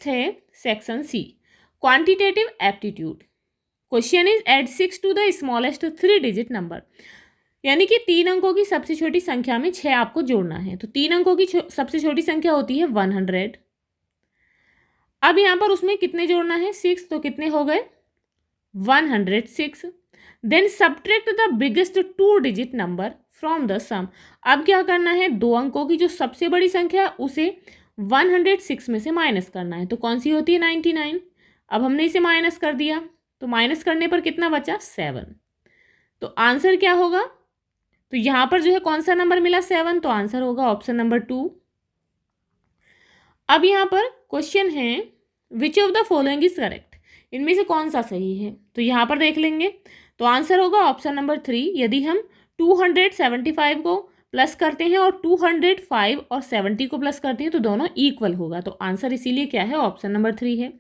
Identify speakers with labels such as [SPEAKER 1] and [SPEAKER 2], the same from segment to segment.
[SPEAKER 1] Next है section C, quantitative aptitude. Question is add 6 to the smallest 3 digit number, यानी कि 3 अंकों की सबसे छोटी संख्या में 6 आपको जोड़ना है। तो 3 अंकों की सबसे छोटी संख्या होती है 100। अब यहाँ पर उसमें कितने जोड़ना है, 6, तो कितने हो गए 106। Then subtract the biggest 2 digit number from the sum. अब क्या करना है, 2 अंकों की जो सबसे बड़ी संख्या उसे 106 में से माइनस करना है। तो कौन सी होती है 99। अब हमने इसे माइनस कर दिया, तो माइनस करने पर कितना बचा 7। तो आंसर क्या होगा, तो यहाँ पर जो है कौन सा नंबर मिला 7, तो आंसर होगा ऑप्शन नंबर 2। अब यहाँ पर क्वेश्चन है which of the following is correct, इनमें से कौन सा सही है। तो यहाँ पर देख लेंगे, तो आंसर होगा ऑप्शन नंबर 3। यदि हम 275 को प्लस करते हैं और 205 और 70 को प्लस करते हैं तो दोनों इक्वल होगा। तो आंसर इसीलिए क्या है, ऑप्शन नंबर 3 है।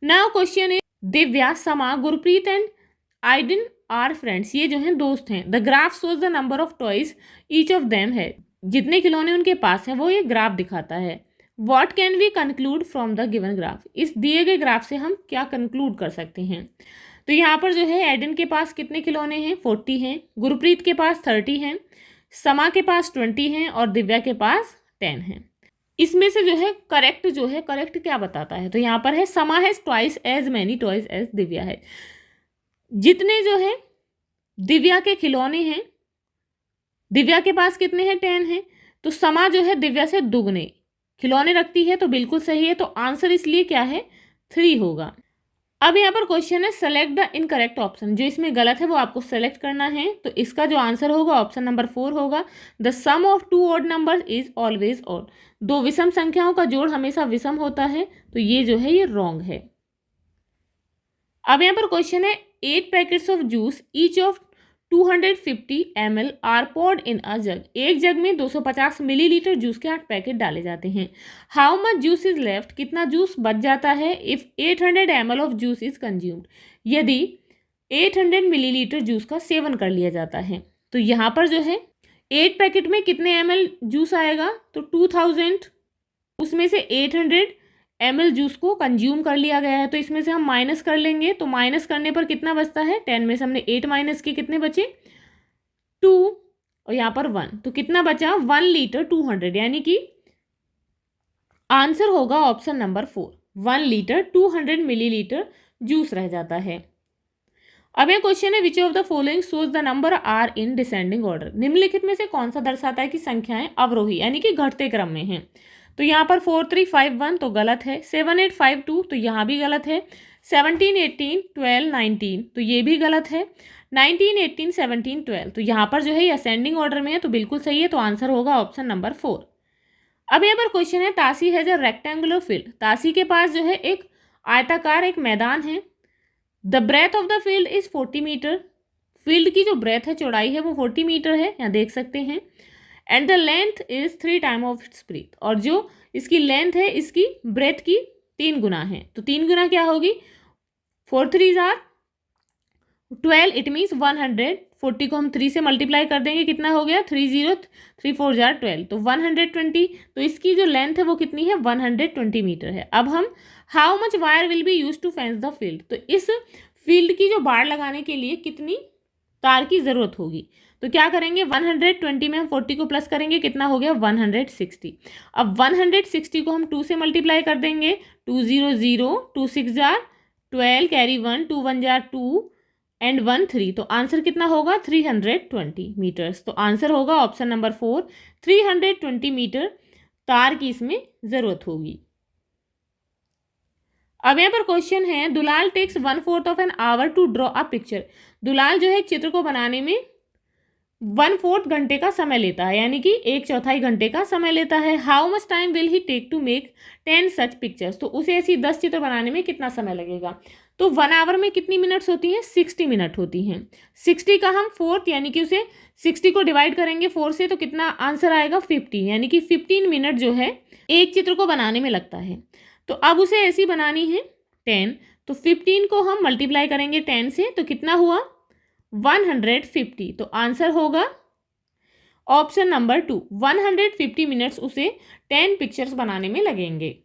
[SPEAKER 1] Now question is Divya, Sama, Gurpreet and Aiden are friends, ये जो हैं दोस्त हैं। The graph shows the number of toys each of them है, जितने खिलौने उनके पास हैं वो ये ग्राफ दिखाता है। What can we conclude from the given graph, इस दिए गए ग्राफ से हम क्या कंक्लूड कर सकते हैं। तो यहाँ पर जो है एडिन के पास कितने खिलौने हैं 40 हैं, गुरप्रीत के पास 30 हैं, समा के पास 20 हैं और दिव्या के पास 10 हैं। इसमें से जो है करेक्ट क्या बताता है, तो यहाँ पर है Sama has twice as many toys as Divya है। जितने जो है दिव्या के खिलौने हैं, दिव्या के पास कितने हैं 10 हैं, तो समा जो है दिव्या से दुगने खिलौने रखती है, तो बिल्कुल सही है। तो आंसर इसलिए क्या है 3 होगा। अब यहाँ पर क्वेश्चन है सेलेक्ट द इनकरेक्ट ऑप्शन, जो इसमें गलत है वो आपको सेलेक्ट करना है। तो इसका जो आंसर होगा ऑप्शन नंबर 4 होगा। The sum of 2 odd number is always odd, 2 विषम संख्याओं का जोड़ हमेशा विषम होता है। तो ये जो है ये रॉन्ग है। अब यहाँ पर क्वेश्चन है 8 packets of juice each of 250 ml are poured in a jug, एक जग में 250 मिलीलीटर जूस के 8 पैकेट डाले जाते हैं। How much juice is left, कितना जूस बच जाता है if 800 ml of juice is consumed, यदि 800 मिलीलीटर जूस का सेवन कर लिया जाता है। तो यहाँ पर जो है 8 पैकेट में कितने ml जूस आएगा, तो 2000, उसमें से 800 ml जूस को कंज्यूम कर लिया गया है। तो इसमें से हम माइनस कर लेंगे, तो माइनस करने पर कितना बचता है 10 में से हमने 8 माइनस किए, कितने बचे 2 और यहाँ पर 1, तो कितना बचा 1 लीटर 200, यानी कि आंसर होगा option number 4, 1 litre 200 millilitre juice रह जाता है। अब यह क्वेश्चन है which of the following shows the number are in descending order, निम्नलिखित में से कौन सा दर्शाता है कि संख्याएं अवरोही यानी कि घटते क्रम में हैं। तो यहाँ पर 4351 तो गलत है, 7852 तो यहाँ भी गलत है, 17 18 12 19 तो ये भी गलत है, 19 18 17 12 तो यहाँ पर जो है ये असेंडिंग ऑर्डर में है, तो बिल्कुल सही है। तो आंसर होगा ऑप्शन नंबर 4। अब यहाँ पर क्वेश्चन है Tasi has a rectangular field, Tasi के पास जो है एक आयताकार एक मैदान है। The breadth of the field is 40 metre, field की जो ब्रेथ है चौड़ाई है वो 40 मीटर है, यहाँ देख सकते हैं। And the length is 3 time of its breath, और जो इसकी लेंथ है इसकी ब्रेथ की 3 गुना है। तो 3 गुना क्या होगी, 4 3 आर 12, इट मीन्स 100। 40 को हम 3 से मल्टीप्लाई कर देंगे, कितना हो गया 30, 3 4 जार 12, तो 120। तो इसकी जो लेंथ है वो कितनी है 120 मीटर है। अब हम how much wire will be use to fence the field, तो इस फील्ड की जो बाड़ लगाने के लिए कितनी तार की ज़रूरत होगी। तो क्या करेंगे 120 में हम 40 को प्लस करेंगे, कितना हो गया 160। अब 160 को हम 2 से मल्टीप्लाई कर देंगे, 2 0 0, 2 6 जार 12, कैरी 1, 2 1 जार 2 एंड 1 3, तो आंसर कितना होगा 320 मीटर्स। तो आंसर होगा ऑप्शन नंबर 4, 320 मीटर तार की इसमें ज़रूरत होगी। अब यहाँ पर क्वेश्चन है Dulal takes 1/4 of an hour to draw a picture, Dulal जो है चित्र को बनाने में 1/4 घंटे का समय लेता है, यानी कि 1/4 घंटे का समय लेता है। How much time will he take to make 10 such pictures, तो उसे ऐसी 10 चित्र बनाने में कितना समय लगेगा। तो 1 आवर में कितनी मिनट्स होती हैं 60 मिनट होती हैं। 60 का हम 4 यानी कि उसे 60 को डिवाइड करेंगे 4 से, तो कितना आंसर आएगा 50, यानी कि 15 मिनट जो है एक चित्र को बनाने में लगता है। तो अब उसे ऐसी बनानी है 10, तो 15 को हम मल्टीप्लाई करेंगे 10 से, तो कितना हुआ 150। तो आंसर होगा ऑप्शन नंबर 2, 150 मिनट्स उसे 10 पिक्चर्स बनाने में लगेंगे।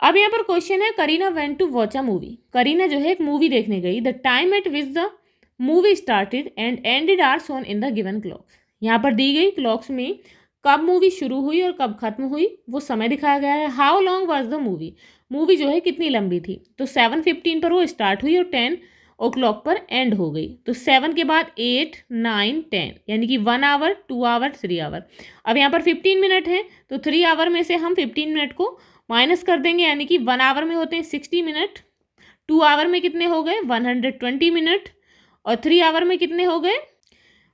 [SPEAKER 1] अब यहाँ पर क्वेश्चन है, Kareena went to watch a movie. Kareena जो है एक मूवी देखने गई। The time at which the movie started and ended are shown in the given clocks. यहाँ पर दी गई क्लॉक्स में कब मूवी शुरू हुई और कब खत्म हुई वो समय दिखाया गया है। How long was the movie, movie जो है कितनी लंबी थी। तो 7:15 पर वो स्टार्ट हुई और 10 o'clock पर एंड हो गई। तो 7 के बाद 8, 9, 10 यानी कि 1 आवर, 2 आवर, 3 आवर। अब यहाँ पर 15 मिनट है तो 3 आवर में से हम 15 मिनट को माइनस कर देंगे, यानी कि 1 आवर में होते हैं 60 मिनट, 2 आवर में कितने हो गए 120 मिनट, और 3 आवर में कितने हो गए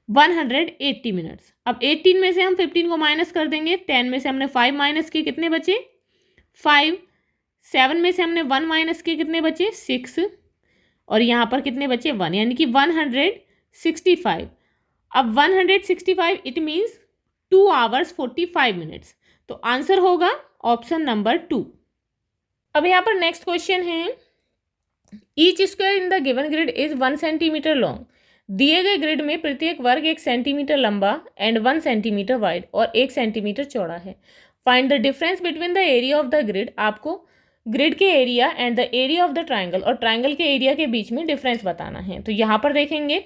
[SPEAKER 1] 180 मिनट्स। अब 18 में से हम 15 को माइनस कर देंगे, 10 में से हमने 5 माइनस किए, कितने बचे 5, 7 में से हमने 1 माइनस किए, कितने बचे 6, और यहाँ पर कितने बचे 1, यानी कि 165। अब 165 इट मीन्स 2 आवर्स 45 मिनट्स। तो आंसर होगा ऑप्शन नंबर 2। अब यहाँ पर नेक्स्ट क्वेश्चन है, each square in the given grid is 1 centimetre long. दिए गए ग्रिड में प्रत्येक वर्ग 1 सेंटीमीटर लंबा एंड 1 सेंटीमीटर वाइड और 1 सेंटीमीटर चौड़ा है। Find the difference between the area of the grid. आपको ग्रिड के area and the area of the triangle और ट्राइंगल के एरिया के बीच में डिफरेंस बताना है। तो यहाँ पर देखेंगे,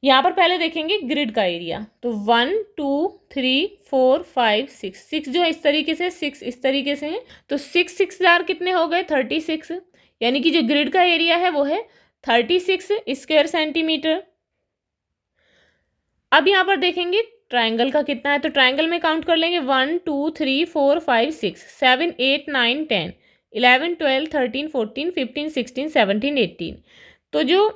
[SPEAKER 1] यहाँ पर पहले देखेंगे ग्रिड का एरिया। तो 1, 2, 3, 4, 5, 6, 6 जो है इस तरीके से, 6 इस तरीके से है। तो 6 6 जार कितने हो गए 36, यानी कि जो ग्रिड का एरिया है वो है 36 स्क्वायर सेंटीमीटर। अब यहाँ पर देखेंगे ट्राइंगल का कितना है। तो ट्राइंगल में काउंट कर लेंगे 1, 2, 3, 4, 5, 6, 7, 8, 9, 10, 11, 12, 13, 14, 15, 16, 17, 18। तो जो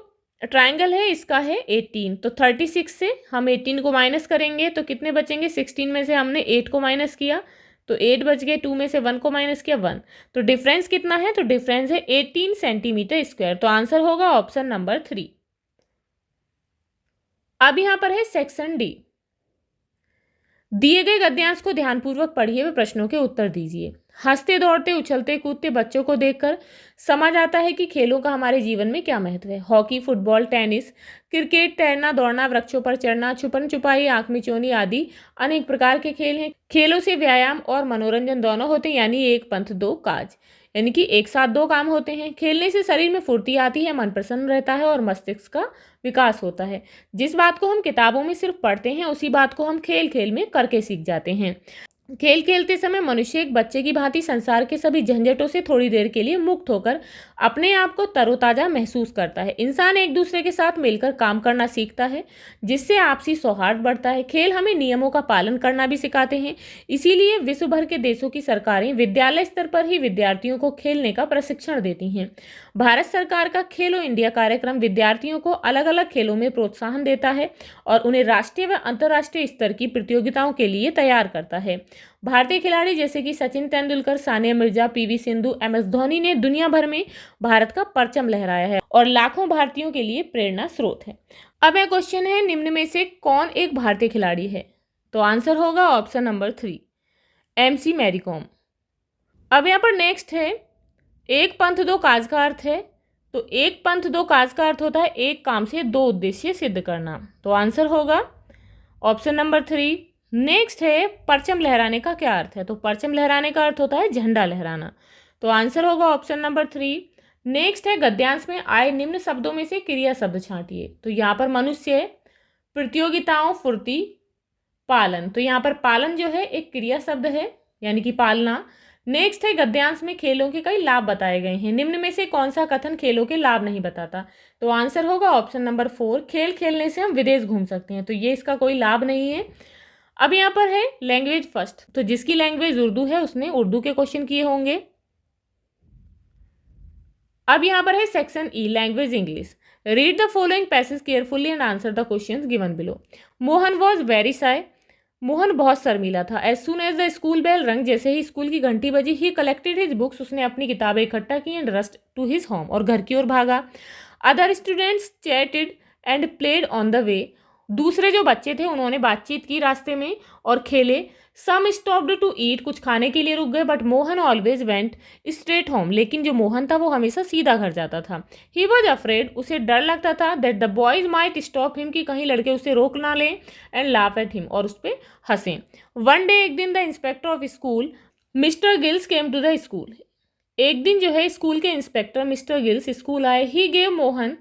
[SPEAKER 1] ट्राइंगल है इसका है 18। तो 36 से हम 18 को माइनस करेंगे तो कितने बचेंगे, 16 में से हमने 8 को माइनस किया तो 8 बच गए, 2 में से 1 को माइनस किया 1। तो डिफरेंस कितना है, तो डिफरेंस है 18 सेंटीमीटर स्क्वायर। तो आंसर होगा ऑप्शन नंबर 3। अब यहाँ पर है सेक्शन डी। दिए गए गद्यांश को ध्यानपूर्वक पढ़िए व प्रश्नों के उत्तर दीजिए। हंसते दौड़ते उछलते कूदते बच्चों को देखकर समझ आता है कि खेलों का हमारे जीवन में क्या महत्व है। हॉकी, फुटबॉल, टेनिस, क्रिकेट, तैरना, दौड़ना, वृक्षों पर चढ़ना, छुपन छुपाई, आंख मिचौनी आदि अनेक प्रकार के खेल हैं। खेलों से व्यायाम और मनोरंजन दोनों होते हैं, यानी एक पंथ दो काज, यानी कि एक साथ दो काम होते हैं। खेलने से शरीर में फुर्ती आती है, मन प्रसन्न रहता है और मस्तिष्क का विकास होता है। जिस बात को हम किताबों में सिर्फ पढ़ते हैं उसी बात को हम खेल खेल में करके सीख जाते हैं। खेल खेलते समय मनुष्य एक बच्चे की भांति संसार के सभी झंझटों से थोड़ी देर के लिए मुक्त होकर अपने आप को तरोताजा महसूस करता है। इंसान एक दूसरे के साथ मिलकर काम करना सीखता है, जिससे आपसी सौहार्द बढ़ता है। खेल हमें नियमों का पालन करना भी सिखाते हैं। इसीलिए विश्व भर के देशों की सरकारें विद्यालय स्तर पर ही विद्यार्थियों को खेलने का प्रशिक्षण देती हैं। भारत सरकार का खेलो इंडिया कार्यक्रम विद्यार्थियों को अलग अलग खेलों में प्रोत्साहन देता है और उन्हें राष्ट्रीय व अंतर्राष्ट्रीय स्तर की प्रतियोगिताओं के लिए तैयार करता है। भारतीय खिलाड़ी जैसे कि सचिन तेंदुलकर, सानिया मिर्जा, पीवी सिंधु, MS धोनी ने दुनिया भर में भारत का परचम लहराया है और लाखों भारतीयों के लिए प्रेरणा स्रोत है। अब यह क्वेश्चन है, निम्न में से कौन एक भारतीय खिलाड़ी है। तो आंसर होगा option number 3, MC Mary Kom. अब यहाँ पर नेक्स्ट है, एक पंथ दो काज का अर्थ है। तो एक पंथ दो काज का अर्थ होता है एक काम से दो उद्देश्य सिद्ध करना। तो आंसर होगा ऑप्शन नंबर 3। नेक्स्ट है, परचम लहराने का क्या अर्थ है। तो परचम लहराने का अर्थ होता है झंडा लहराना। तो आंसर होगा ऑप्शन नंबर 3। नेक्स्ट है, गद्यांश में आए निम्न शब्दों में से क्रिया शब्द छांटिए। तो यहाँ पर मनुष्य है, प्रतियोगिताओं, फुर्ती, पालन। तो यहाँ पर पालन जो है एक क्रिया शब्द है, यानी कि पालना। नेक्स्ट है, गद्यांश में खेलों के कई लाभ बताए गए हैं। निम्न में से कौन सा कथन खेलों के लाभ नहीं बताता। तो आंसर होगा ऑप्शन नंबर 4, खेल खेलने से हम विदेश घूम सकते हैं। तो ये इसका कोई लाभ नहीं है। अब यहाँ पर है लैंग्वेज फर्स्ट। तो जिसकी लैंग्वेज उर्दू है उसने उर्दू के क्वेश्चन किए होंगे। अब यहाँ पर है section E, language English. Read the following passage carefully and answer the questions given below. Mohan was very shy. Mohan बहुत शर्मीला था। As soon as the school bell rang, जैसे ही स्कूल की घंटी बजी, ही कलेक्टेड हिज बुक्स, उसने अपनी किताबें इकट्ठा की, and rushed to his home, और घर की ओर भागा। Other students chatted and played on the way, दूसरे जो बच्चे थे उन्होंने बातचीत की रास्ते में और खेले। सम स्टॉप्ड टू ईट, कुछ खाने के लिए रुक गए। But Mohan always went straight home, लेकिन जो मोहन था वो हमेशा सीधा घर जाता था। ही वॉज अफ्रेड, उसे डर लगता था, that the boys might stop him, कि कहीं लड़के उसे रोक ना लें, एंड लाफ एट हिम, और उस पर हंसें। वन डे, एक दिन, the inspector of school mister Gills came to the school, एक दिन जो है स्कूल के इंस्पेक्टर मिस्टर गिल्स स्कूल आए। He gave Mohan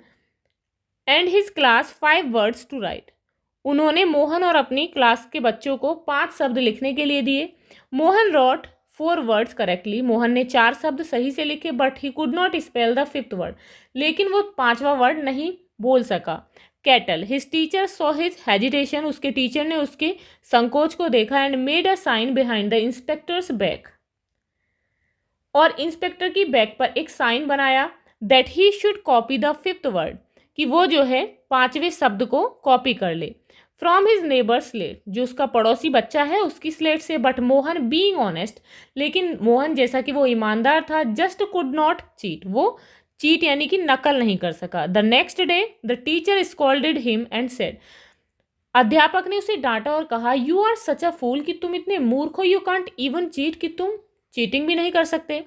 [SPEAKER 1] and his class 5 words to write. उन्होंने मोहन और अपनी क्लास के बच्चों को 5 शब्द लिखने के लिए दिए। Mohan wrote 4 words correctly. Mohan ने 4 शब्द सही से लिखे, but he could not spell the 5th word. लेकिन वो 5वां वर्ड नहीं बोल सका। Kettle. His teacher saw his hesitation. उसके टीचर ने उसके संकोच को देखा and made a sign behind the inspector's back. और इंस्पेक्टर की बैक पर एक साइन बनाया that he should copy the 5th word, कि वो जो है 5वें शब्द को कॉपी कर ले फ्रॉम हिज नेबर स्लेट, जो उसका पड़ोसी बच्चा है उसकी स्लेट से। बट मोहन बीइंग ऑनेस्ट, लेकिन मोहन जैसा कि वो ईमानदार था, जस्ट कुड नॉट चीट, वो चीट यानी कि नकल नहीं कर सका। The next day the teacher scolded him and said, अध्यापक ने उसे डांटा और कहा, यू आर सच अ फूल, कि तुम इतने मूर्ख हो, यू कांट इवन चीट, कि तुम चीटिंग भी नहीं कर सकते।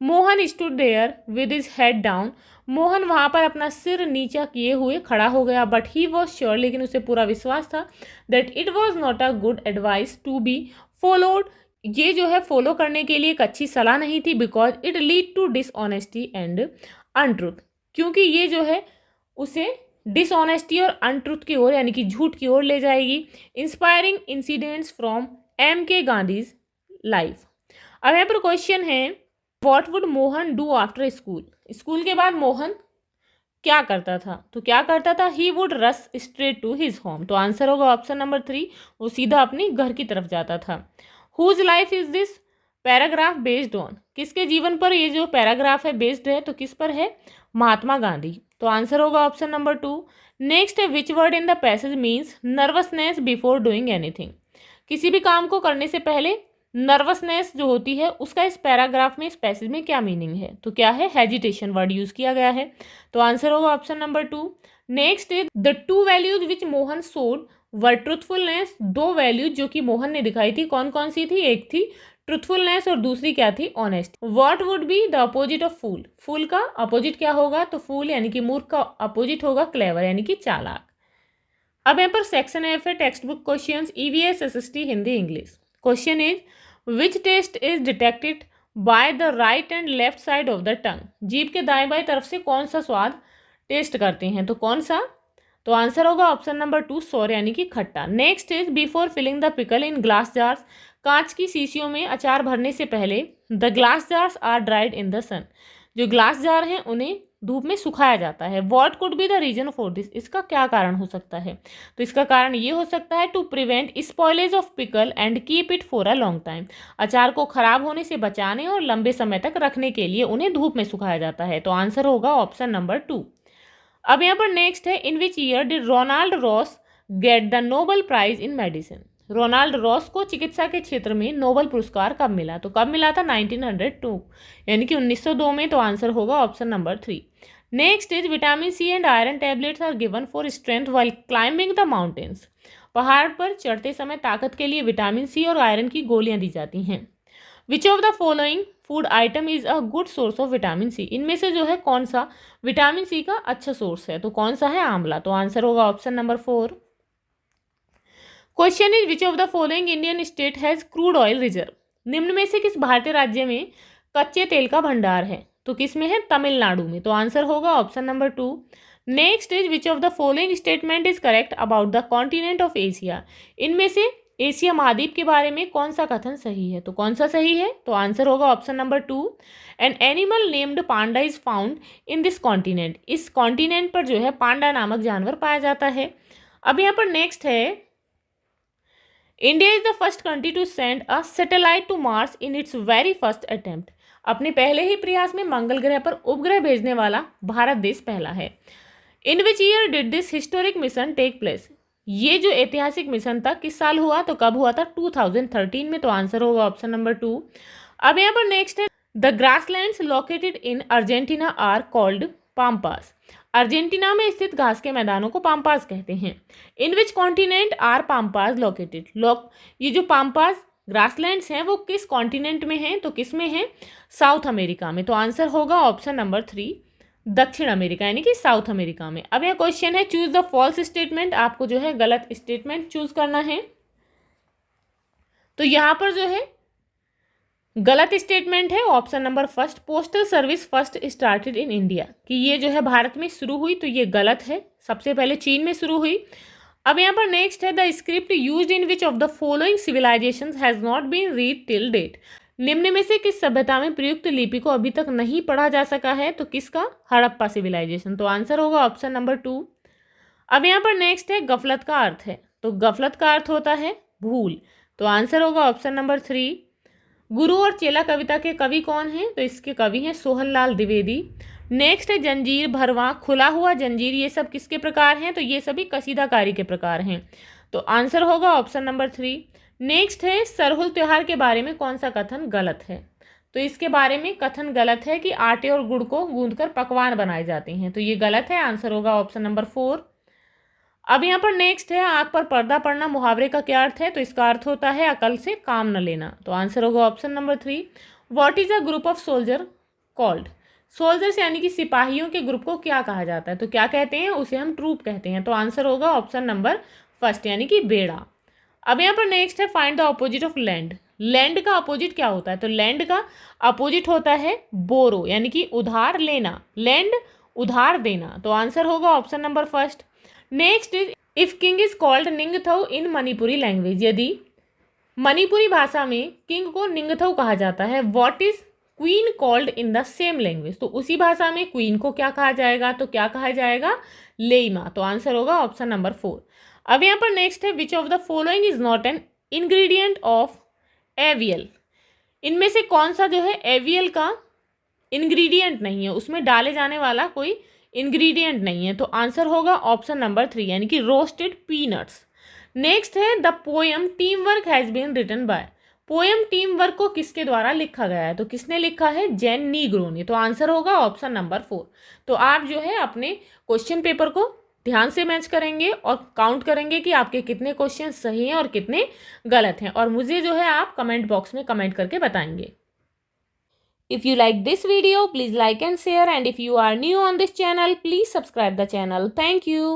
[SPEAKER 1] Mohan stood there with his head down. Mohan वहाँ पर अपना सिर नीचा किए हुए खड़ा हो गया। बट ही वॉज श्योर, लेकिन उसे पूरा विश्वास था that it was not a good advice to be followed, ये जो है फॉलो करने के लिए एक अच्छी सलाह नहीं थी, because it lead to dishonesty and untruth, क्योंकि ये जो है उसे डिसऑनेस्टी और अनट्रूथ की ओर यानी कि झूठ की ओर ले जाएगी। Inspiring incidents from M.K. Gandhi's life. अब यहाँ पर क्वेश्चन है, what would Mohan do after school. School के बाद मोहन क्या करता था, तो क्या करता था, he would rush straight to his home. तो आंसर होगा ऑप्शन नंबर 3, वो सीधा अपने घर की तरफ जाता था। Whose life is this paragraph based on, किसके जीवन पर ये जो पैराग्राफ है बेस्ड है, तो किस पर है, महात्मा गांधी। तो आंसर होगा ऑप्शन नंबर 2। नेक्स्ट है, which word in the passage means nervousness before doing anything. किसी भी काम को करने से पहले नर्वसनेस जो होती है उसका इस पैराग्राफ में, इस पैसेज में क्या मीनिंग है, तो क्या है, हेजिटेशन वर्ड यूज किया गया है। तो आंसर होगा option number 2। Next is the 2 values which Mohan सोड वर ट्रुथफुलनेस। 2 वैल्यूज जो कि मोहन ने दिखाई थी, कौन कौन सी थी, एक थी ट्रुथफुलनेस और दूसरी क्या थी, honest. What would be the opposite of fool. Fool का अपोजिट क्या होगा, तो फूल यानी कि मूर्ख का अपोजिट होगा क्लेवर यानी कि चालाक। अब यहाँ पर सेक्शन F है, text book questions EVS SST Hindi English. Question is, which taste is detected by the right and left side of the tongue. जीभ के दाएं बाएं तरफ से कौन सा स्वाद टेस्ट करते हैं, तो कौन सा, तो आंसर होगा ऑप्शन नंबर 2, सोर यानी कि खट्टा। Next is, before filling the pickle in glass jars. कांच की शीशियों में अचार भरने से पहले the glass jars are dried in the sun. जो ग्लास जार हैं उन्हें धूप में सुखाया जाता है। What could be the reason for this, इसका क्या कारण हो सकता है, तो इसका कारण ये हो सकता है, to prevent spoilage of pickle and keep it for a long time. अचार को खराब होने से बचाने और लंबे समय तक रखने के लिए उन्हें धूप में सुखाया जाता है। तो आंसर होगा ऑप्शन नंबर 2। अब यहाँ पर नेक्स्ट है, in which year did Ronald Ross get the Nobel prize in medicine. Ronald Ross को चिकित्सा के क्षेत्र में नोबेल पुरस्कार कब मिला, तो कब मिला था, 1902 यानी कि 1902 में। तो आंसर होगा option number 3। Next is, vitamin C and iron tablets are given for strength while climbing the mountains. पहाड़ पर चढ़ते समय ताकत के लिए विटामिन C और आयरन की गोलियां दी जाती हैं। विच of the following food item is a good source of vitamin C। इनमें से जो है कौन सा विटामिन C का अच्छा सोर्स है, तो कौन सा है, आंवला। तो आंसर होगा option number 4। Question is, which of the following Indian state has crude oil reserve. निम्न में से किस भारतीय राज्य में कच्चे तेल का भंडार है, तो किस में है, तमिलनाडु में। तो आंसर होगा option number 2। Next is, which of the following statement is correct about the continent of Asia. इनमें से एशिया महाद्वीप के बारे में कौन सा कथन सही है, तो कौन सा सही है, तो आंसर होगा option number 2। An animal named Panda is found in this continent. इस कॉन्टिनेंट पर जो है पांडा नामक जानवर पाया जाता है। अब यहाँ पर नेक्स्ट है, India is the first country to send a satellite to Mars in its very first attempt. अपने पहले ही प्रयास में मंगल ग्रह पर उपग्रह भेजने वाला भारत देश पहला है। In which year did this historic mission take place. ये जो ऐतिहासिक मिशन था किस साल हुआ, तो कब हुआ था, 2013 में। तो आंसर होगा ऑप्शन नंबर 2। अब यहाँ पर नेक्स्ट है, the grasslands located in Argentina are called pampas. Argentina में स्थित घास के मैदानों को पाम्पास कहते हैं। In which continent are pampas located. ये जो पाम्पास ग्रासलैंड्स हैं वो किस कॉन्टिनेंट में हैं, तो किस में हैं, साउथ अमेरिका में। तो आंसर होगा ऑप्शन नंबर 3, दक्षिण अमेरिका यानी कि साउथ अमेरिका में। अब यह क्वेश्चन है, चूज द फॉल्स स्टेटमेंट। आपको जो है गलत स्टेटमेंट चूज करना है। तो यहाँ पर जो है गलत स्टेटमेंट है option number first, postal service first started in India, कि ये जो है भारत में शुरू हुई, तो ये गलत है, सबसे पहले चीन में शुरू हुई। अब यहाँ पर नेक्स्ट है, the script used in which of the following civilisations has not been read till date, निम्न में से किस सभ्यता में प्रयुक्त लिपि को अभी तक नहीं पढ़ा जा सका है, तो किसका, हड़प्पा सिविलाइजेशन, तो आंसर होगा ऑप्शन नंबर 2। अब यहाँ पर नेक्स्ट है, गफलत का अर्थ है, तो गफलत का अर्थ होता है भूल, तो आंसर होगा ऑप्शन नंबर 3। गुरु और चेला कविता के कवि कौन हैं, तो इसके कवि हैं सोहनलाल द्विवेदी। नेक्स्ट है, जंजीर, भरवा, खुला हुआ जंजीर, ये सब किसके प्रकार हैं, तो ये सभी कसीदाकारी के प्रकार हैं, तो आंसर होगा ऑप्शन नंबर 3। नेक्स्ट है, सरहुल त्योहार के बारे में कौन सा कथन गलत है, तो इसके बारे में कथन गलत है कि आटे और गुड़ को गूंथकर पकवान बनाए जाते हैं, तो ये गलत है, आंसर होगा ऑप्शन नंबर 4। अब यहाँ पर नेक्स्ट है, आंख पर पर्दा पड़ना मुहावरे का क्या अर्थ है, तो इसका अर्थ होता है अकल से काम न लेना, तो आंसर होगा option number 3। What is a group of soldier called, soldiers यानी कि सिपाहियों के ग्रुप को क्या कहा जाता है, तो क्या कहते हैं, उसे हम ट्रूप कहते हैं, तो आंसर होगा ऑप्शन नंबर फर्स्ट यानी कि बेड़ा। अब यहाँ पर नेक्स्ट है, find the opposite of land, land का अपोजिट क्या होता है, तो लैंड का अपोजिट होता है बोरो यानी कि उधार लेना, लैंड उधार देना, तो आंसर होगा option number first. Next is, if king is called ningthou in Manipuri language, यदि मणिपुरी भाषा में किंग को निंगथौ कहा जाता है, what is queen called in the same language, तो उसी भाषा में क्वीन को क्या कहा जाएगा, तो क्या कहा जाएगा, लेइमा, तो आंसर होगा ऑप्शन नंबर 4। अब यहाँ पर नेक्स्ट है, which of the following is not an ingredient of AVL, इनमें से कौन सा जो है एवियल का इंग्रेडिएंट नहीं है, उसमें डाले जाने वाला कोई इंग्रेडिएंट नहीं है, तो आंसर होगा ऑप्शन नंबर 3 यानी कि रोस्टेड पीनट्स। नेक्स्ट है, the poem team work has been written by, poem team work को किसके द्वारा लिखा गया है, तो किसने लिखा है, जैन नीग्रो ने, तो आंसर होगा ऑप्शन नंबर 4। तो आप जो है अपने क्वेश्चन पेपर को ध्यान से मैच करेंगे और काउंट करेंगे कि आपके कितने क्वेश्चन सही हैं और कितने गलत हैं, और मुझे जो है आप कमेंट बॉक्स में कमेंट करके बताएंगे। If you like this video, please like and share, and if you are new on this channel, please subscribe the channel. Thank you.